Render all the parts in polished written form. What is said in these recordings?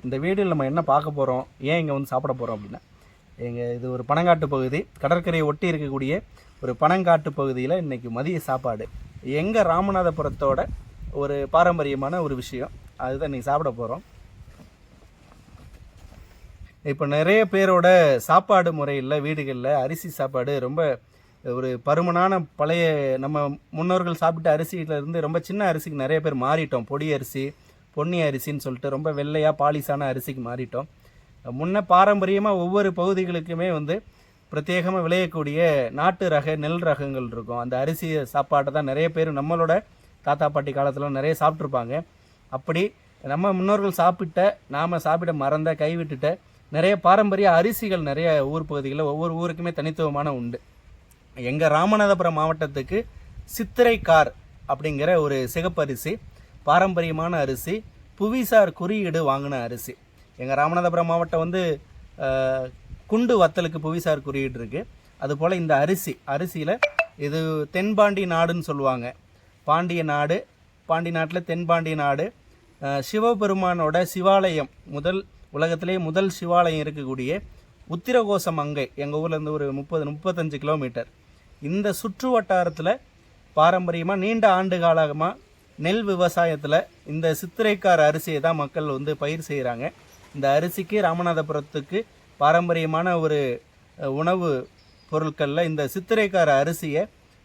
இந்த வீடியோவில் நம்ம என்ன பார்க்க போகிறோம், ஏன் இங்கே வந்து சாப்பிட போகிறோம் அப்படின்னா, இது ஒரு பனங்காட்டு பகுதி, கடற்கரையை ஒட்டி இருக்கக்கூடிய ஒரு பனங்காட்டு பகுதியில் இன்றைக்கி மதிய சாப்பாடு எங்கள் ராமநாதபுரத்தோட ஒரு பாரம்பரியமான ஒரு விஷயம். அதுதான் இன்றைக்கி சாப்பிட போகிறோம். இப்போ நிறைய பேரோட சாப்பாடு முறையில் வீடுகளில் அரிசி சாப்பாடு ரொம்ப ஒரு பருமனான பழைய நம்ம முன்னோர்கள் சாப்பிட்ட அரிசியிலேருந்து ரொம்ப சின்ன அரிசிக்கு நிறைய பேர் மாறிட்டோம். பொடி அரிசி, பொன்னி அரிசின்னு சொல்லிட்டு ரொம்ப வெள்ளையாக பாலிசான அரிசிக்கு மாறிட்டோம். முன்ன பாரம்பரியமாக ஒவ்வொரு பகுதிகளுக்குமே வந்து பிரத்யேகமாக விளையக்கூடிய நாட்டு ரக நெல் ரகங்கள் இருக்கும். அந்த அரிசி சாப்பாட்டை தான் நிறைய பேர் நம்மளோட தாத்தா பாட்டி காலத்தில் நிறைய சாப்பிட்ருப்பாங்க. அப்படி நம்ம முன்னோர்கள் நாம் சாப்பிட மறந்த கைவிட்டுட்ட நிறைய பாரம்பரிய அரிசிகள் நிறைய ஊர் பகுதிகளில் ஒவ்வொரு ஊருக்குமே தனித்துவமான உண்டு. எங்கள் ராமநாதபுரம் மாவட்டத்துக்கு சித்திரைக்கார் அப்படிங்கிற ஒரு சிகப்பரிசி பாரம்பரியமான அரிசி, புவிசார் குறியீடு வாங்கின அரிசி. எங்கள் ராமநாதபுரம் மாவட்டம் வந்து குண்டு வத்தலுக்கு புவிசார் குறியீடு இருக்குது. அதுபோல் இந்த அரிசியில் இது தென்பாண்டி நாடுன்னு சொல்லுவாங்க. பாண்டிய நாடு, பாண்டி நாட்டில் தென்பாண்டி நாடு, சிவபெருமானோட சிவாலயம், உலகத்திலே முதல் சிவாலயம் இருக்கக்கூடிய உத்திரகோசம் அங்கை எங்கள் ஊர்லேருந்து ஒரு 30-35 கிலோமீட்டர். இந்த சுற்று வட்டாரத்தில் பாரம்பரியமாக நீண்ட ஆண்டு காலமாக நெல் விவசாயத்தில் இந்த சித்திரைக்கார அரிசியை தான் மக்கள் வந்து பயிர் செய்கிறாங்க. இந்த அரிசிக்கு ராமநாதபுரத்துக்கு பாரம்பரியமான ஒரு உணவு பொருட்களில் இந்த சித்திரைக்கார அரிசியை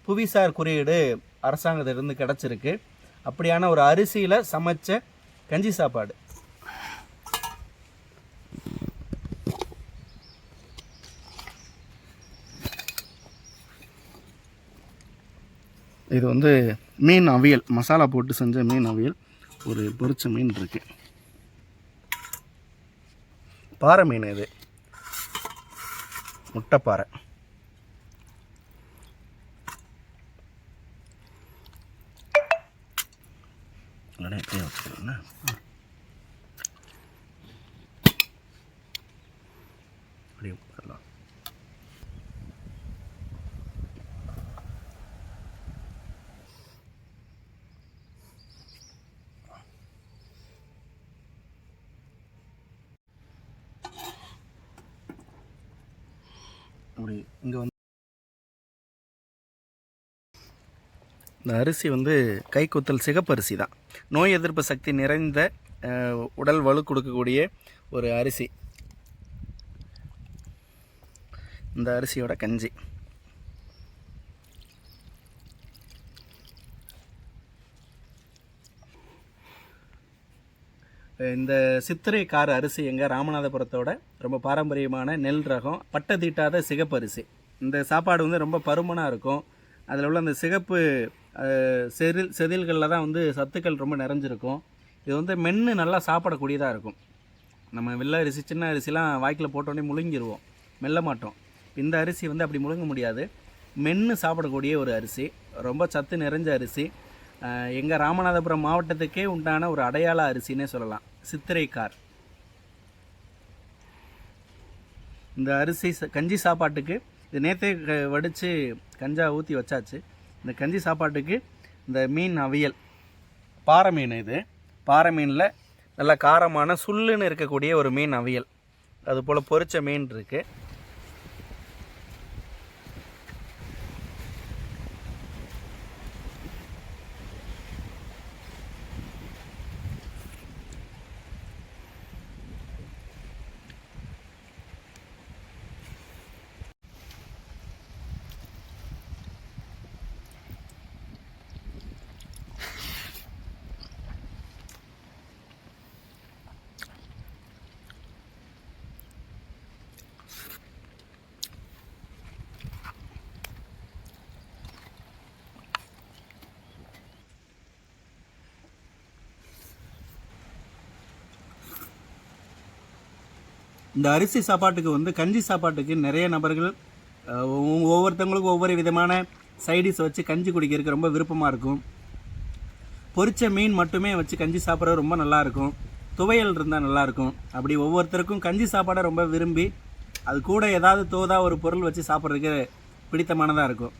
புவிசார் குறியீடு அரசாங்கத்திலிருந்து கிடச்சிருக்கு. அப்படியான ஒரு அரிசியில் சமைச்ச கஞ்சி சாப்பாடு. இது வந்து மீன் அவியல், மசாலா போட்டு செஞ்ச மீன் அவியல். ஒரு பொரிச்ச மீன் இருக்கு, பாறை மீன். இது முட்டைப்பாறை. வச்சுக்கிறேன். அப்படியே போடலாம். அப்படி இங்கே வந்து இந்த அரிசி வந்து கைக்குத்தல் சிகப்பரிசி தான். நோய் எதிர்ப்பு சக்தி நிறைந்த உடல் வலு கொடுக்கக்கூடிய ஒரு அரிசி. இந்த அரிசியோட கஞ்சி. இந்த சித்திரைக்கார அரிசி எங்கள் ராமநாதபுரத்தோட ரொம்ப பாரம்பரியமான நெல் ரகம், பட்டை தீட்டாத சிகப்பரிசி. இந்த சாப்பாடு வந்து ரொம்ப பருமனாக இருக்கும். அதில் உள்ள அந்த சிகப்பு செதில்களில் தான் வந்து சத்துக்கள் ரொம்ப நிறைஞ்சிருக்கும். இது வந்து மென்று நல்லா சாப்பிடக்கூடியதாக இருக்கும். நம்ம வெள்ளை அரிசி, சின்ன அரிசிலாம் வாய்க்கில் போட்டோடனே முழுங்கிடுவோம், மெல்ல மாட்டோம். இந்த அரிசி வந்து அப்படி முழுங்க முடியாது, மென்று சாப்பிடக்கூடிய ஒரு அரிசி, ரொம்ப சத்து நிறைஞ்ச அரிசி. எங்கள் ராமநாதபுரம் மாவட்டத்துக்கே உண்டான ஒரு அடையாள அரிசின்னே சொல்லலாம், சித்திரைக்கார். இந்த அரிசி கஞ்சி சாப்பாட்டுக்கு இது நேற்றே வடித்து கஞ்சா ஊற்றி வச்சாச்சு. இந்த கஞ்சி சாப்பாட்டுக்கு இந்த மீன் அவியல், பாறை மீன். இது பாறை மீனில் நல்ல காரமான சுள்ளுன்னு இருக்கக்கூடிய ஒரு மீன் அவியல். அதுபோல் பொரிச்ச மீன் இருக்குது. இந்த அரிசி சாப்பாட்டுக்கு வந்து கஞ்சி சாப்பாட்டுக்கு நிறைய நபர்கள் ஒவ்வொருத்தவங்களுக்கும் ஒவ்வொரு விதமான சைடிஷ் வச்சு கஞ்சி குடிக்கிறதுக்கு ரொம்ப விருப்பமாக இருக்கும். பொரிச்ச மீன் மட்டுமே வச்சு கஞ்சி சாப்பிட்றது ரொம்ப நல்லாயிருக்கும். துவையல் இருந்தால் நல்லாயிருக்கும். அப்படி ஒவ்வொருத்தருக்கும் கஞ்சி சாப்பாடை ரொம்ப விரும்பி அது கூட ஏதாவது தோதா ஒரு பொருள் வச்சு சாப்பிட்றதுக்கு பிடித்தமானதாக இருக்கும்.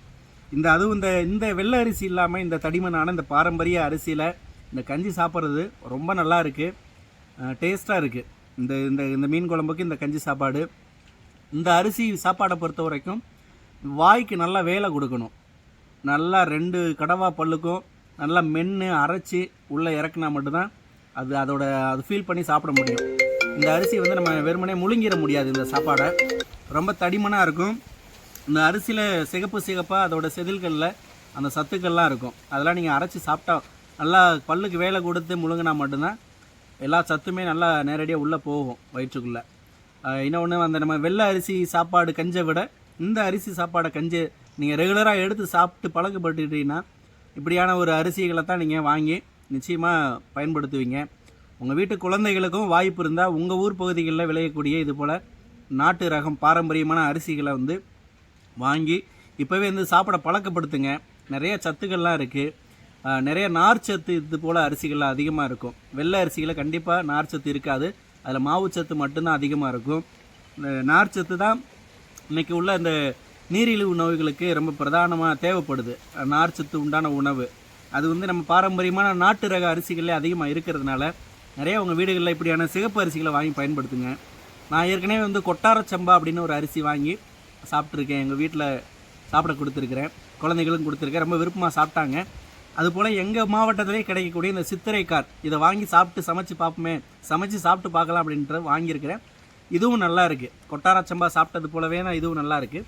அதுவும் இந்த வெள்ளை அரிசி இல்லாமல் இந்த தடிமனான இந்த பாரம்பரிய அரிசியில் இந்த கஞ்சி சாப்பிட்றது ரொம்ப நல்லா இருக்குது, டேஸ்ட்டாக இருக்குது. இந்த மீன் குழம்புக்கு இந்த கஞ்சி சாப்பாடு, இந்த அரிசி சாப்பாடை பொறுத்த வரைக்கும் வாய்க்கு நல்லா வேலை கொடுக்கணும். நல்லா 2 கடவா பல்லுக்கும் நல்லா மென்று அரைச்சி உள்ளே இறக்குனா மட்டும்தான் அது ஃபீல் பண்ணி சாப்பிட முடியும். இந்த அரிசி வந்து நம்ம வெறுமனே முழுங்கிட முடியாது. இந்த சாப்பாடை ரொம்ப தடிமனாக இருக்கும். இந்த அரிசியில் சிகப்பாக அதோட செதில்களில் அந்த சத்துக்கள்லாம் இருக்கும். அதெல்லாம் நீங்கள் அரைச்சி சாப்பிட்டா நல்லா பல்லுக்கு வேலை கொடுத்து முழுங்கினா மட்டும்தான் எல்லா சத்துமே நல்லா நேரடியாக உள்ளே போகும் வயிற்றுக்குள்ளே. இன்னொன்று நம்ம வெள்ளை அரிசி சாப்பாடு கஞ்சை விட இந்த அரிசி சாப்பாடை கஞ்சி நீங்கள் ரெகுலராக எடுத்து சாப்பிட்டு பழக்கப்பட்டுக்கிட்டீங்கன்னா இப்படியான ஒரு அரிசிகளை தான் நீங்கள் வாங்கி நிச்சயமாக பயன்படுத்துவீங்க. உங்கள் வீட்டு குழந்தைகளுக்கும் வாய்ப்பு இருந்தால் உங்கள் ஊர் பகுதிகளில் விளையக்கூடிய இது போல் நாட்டு ரகம் பாரம்பரியமான அரிசிகளை வந்து வாங்கி இப்போவே சாப்பிட பழக்கப்படுத்துங்க. நிறைய சத்துக்கள்லாம் இருக்குது. நிறைய நார்ச்சத்து இது போல் அரிசிகள்லாம் அதிகமாக இருக்கும். வெள்ளை அரிசிகளில் கண்டிப்பாக நார்ச்சத்து இருக்காது. அதில் மாவுச்சத்து மட்டும்தான் அதிகமாக இருக்கும். இந்த நார்ச்சத்து தான் இன்றைக்கி உள்ள இந்த நீரிழிவு நோய்களுக்கு ரொம்ப பிரதானமாக தேவைப்படுது. நார்ச்சத்து உண்டான உணவு அது நம்ம பாரம்பரியமான நாட்டு ரக அரிசிகளே அதிகமாக இருக்கிறதுனால நிறைய உங்கள் வீடுகளில் இப்படியான சிகப்பு அரிசிகளை வாங்கி பயன்படுத்துங்க. நான் ஏற்கனவே கொட்டார சம்பா அப்படின்னு ஒரு அரிசி வாங்கி சாப்பிட்ருக்கேன். எங்கள் வீட்டில் சாப்பிட கொடுத்துருக்குறேன், குழந்தைகளும் கொடுத்துருக்கேன், ரொம்ப விருப்பமாக சாப்பிட்டாங்க. அதுபோல் எங்கள் மாவட்டத்திலே கிடைக்கக்கூடிய இந்த சித்திரைக்கார் இதை வாங்கி சமைச்சு சாப்பிட்டு பார்க்கலாம் அப்படின்ற வாங்கியிருக்கிறேன். இதுவும் நல்லா இருக்குது. கொட்டார சம்பா சாப்பிட்டது போலவே தான் இதுவும் நல்லா இருக்குது.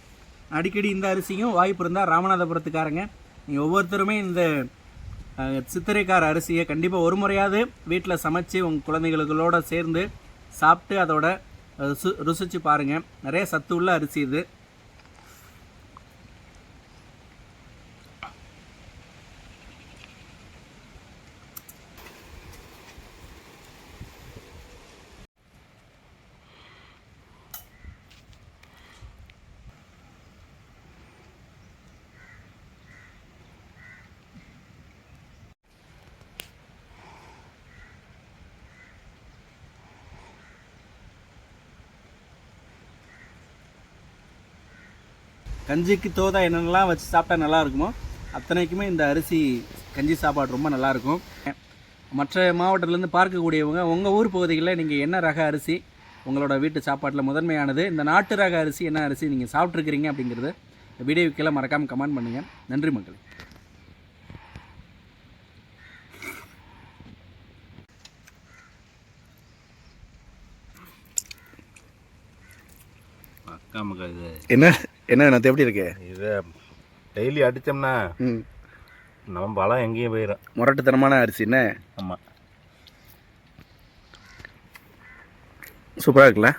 அடிக்கடி இந்த அரிசியும் வாய்ப்பு இருந்தால் ராமநாதபுரத்துக்காரங்க நீங்கள் ஒவ்வொருத்தருமே இந்த சித்திரைக்கார அரிசியை கண்டிப்பாக ஒரு முறையாவது வீட்டில் சமைச்சு உங்கள் குழந்தைகளோட சேர்ந்து சாப்பிட்டு அதோட ருசிச்சு பாருங்கள். நிறைய சத்து உள்ள அரிசி இது. கஞ்சிக்கு தோதா என்னென்னலாம் வச்சு சாப்பிட்டா நல்லா இருக்குமோ அத்தனைக்குமே இந்த அரிசி கஞ்சி சாப்பாடு ரொம்ப நல்லாயிருக்கும். மற்ற மாவட்டத்திலேருந்து பார்க்கக்கூடியவங்க உங்கள் ஊர் பகுதிகளில் நீங்கள் என்ன ரக அரிசி உங்களோட வீட்டு சாப்பாட்டில் முதன்மையானது, இந்த நாட்டு ரக அரிசி என்ன அரிசி நீங்கள் சாப்பிட்ருக்கிறீங்க அப்படிங்கிறது வீடியோவுக்கு கீழே மறக்காமல் கமெண்ட் பண்ணுங்கள். நன்றி மக்களே. என்ன நான் எப்படி இருக்கு? இதை டெய்லி அடித்தோம்னா நம்ம பலம் எங்கேயும் போயிடும். முரட்டுத்தனமான அரிசி என்ன? ஆமாம், சூப்பராக இருக்குல்ல?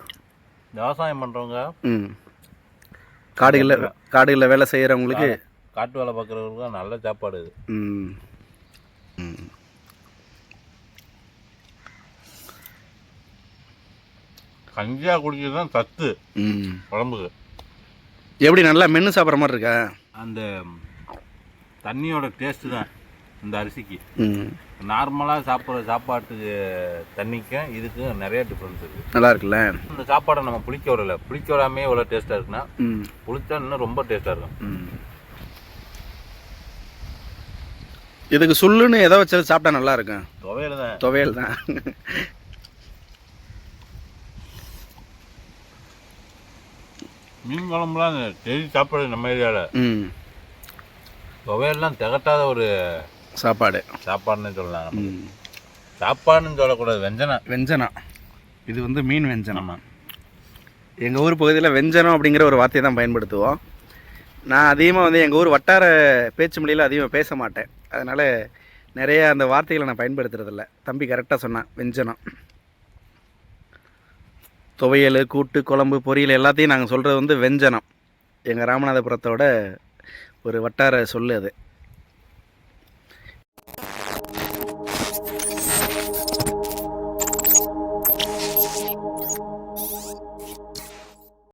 விவசாயம் பண்ணுறவங்க, காடுகளில் வேலை செய்கிறவங்களுக்கு, காட்டு வேலை பார்க்குறவங்களுக்கு நல்ல சாப்பாடு இது. கஞ்சியாக குடிக்கிறது தான் சத்து உடம்புக்கு. எப்படி நல்லா மென்று சாப்பிட்ற மாதிரி இருக்கா? அந்த தண்ணியோட டேஸ்ட்டு தான் இந்த அரிசிக்கு. நார்மலாக சாப்பிட்ற சாப்பாட்டுக்கு தண்ணிக்கும் இதுக்கும் நிறைய டிஃப்ரென்ஸ் இருக்குது. நல்லா இருக்குல்ல? இந்த சாப்பாடை நம்ம புளிக்க விடாமே இவ்வளோ டேஸ்ட்டாக இருக்குன்னா புளிச்சா இன்னும் ரொம்ப டேஸ்ட்டாக இருக்கும். இதுக்கு சுள்ளுன்னு எதை வச்சு சாப்பிட்டா நல்லா இருக்கும்? துவையல் தான். மீன் குழம்புலாம் டெய்லி சாப்பாடு நம்ம ஏரியாவில். துவையெல்லாம் திகட்டாத ஒரு சாப்பாடுன்னு சொல்லலாம். சாப்பாடுன்னு சொல்லக்கூடாது, வெஞ்சனம். இது மீன் வெஞ்சனம். எங்கள் ஊர் பகுதியில் வெஞ்சனம் அப்படிங்கிற ஒரு வார்த்தையை தான் பயன்படுத்துவோம். நான் அதிகமாக எங்கள் ஊர் வட்டார பேச்சு மொழியில் அதிகமாக பேச மாட்டேன். அதனால் நிறைய அந்த வார்த்தைகளை நான் பயன்படுத்துறதில்ல. தம்பி கரெக்டாக சொன்னான், வெஞ்சனம். துவையல், கூட்டு, குழம்பு, பொரியல் எல்லாத்தையும் நாங்கள் சொல்கிறது வெஞ்சனம். எங்கள் ராமநாதபுரத்தோட ஒரு வட்டார சொல்லு அது.